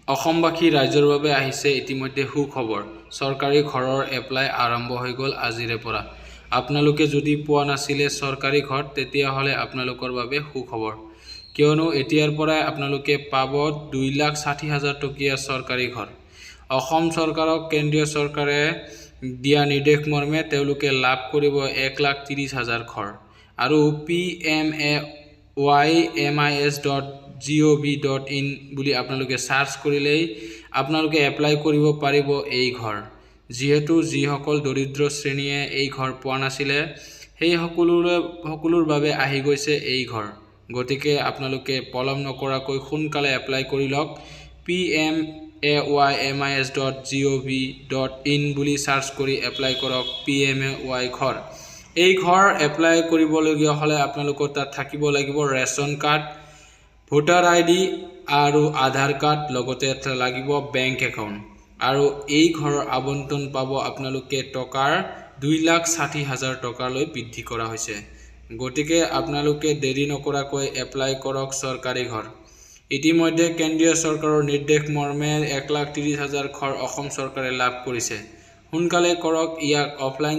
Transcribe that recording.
অসমবাসী ৰাইজৰ বাবে আহিছে ইতিমধ্যে সুখবৰ। চৰকাৰী ঘৰৰ এপ্লাই আৰম্ভ হৈ গ'ল আজিৰে পৰা। আপোনালোকে যদি পোৱা নাছিলে চৰকাৰী ঘৰ তেতিয়াহ'লে আপোনালোকৰ বাবে সুখবৰ। কিয়নো এতিয়াৰ পৰাই আপোনালোকে পাব 2,60,000 টকীয়া চৰকাৰী ঘৰ। অসম চৰকাৰক কেন্দ্ৰীয় চৰকাৰে দিয়া নিৰ্দেশ মৰ্মে তেওঁলোকে লাভ কৰিব 1,30,000 ঘৰ। আৰু pmais.gov.in বুলি আপোনালোকে সাৰ্চ কৰিলেই আপোনালোকে এপ্লাই কৰিব পাৰিব এই ঘৰ। যিহেতু যিসকল দৰিদ্ৰ শ্ৰেণীয়ে এই ঘৰ পোৱা নাছিলে সেই সকলোৰ বাবে আহি গৈছে এই ঘৰ। গতিকে আপোনালোকে পলম নকৰাকৈ সোনকালে এপ্লাই কৰি লওক। pmais.gov.in বুলি সাৰ্চ কৰি এপ্লাই কৰক PMAY ঘৰ। এই ঘৰ এপ্লাই কৰিবলগীয়া হ'লে আপোনালোকৰ তাত থাকিব লাগিব ৰেচন কাৰ্ড, ভোটাৰ ID আৰু আধাৰ কাৰ্ড, লগতে লাগিব বেংক একাউণ্ট। আৰু এই ঘৰৰ আবণ্টন পাব আপোনালোকে টকাৰ 2,60,000 টকালৈ বৃদ্ধি কৰা হৈছে। গতিকে আপোনালোকে দেৰি নকৰাকৈ এপ্লাই কৰক চৰকাৰী ঘৰ। ইতিমধ্যে কেন্দ্ৰীয় চৰকাৰৰ নিৰ্দেশ মৰ্মে 1,30,000 ঘৰ অসম চৰকাৰে লাভ কৰিছে। সোনকালে কৰক ইয়াক। অফলাইন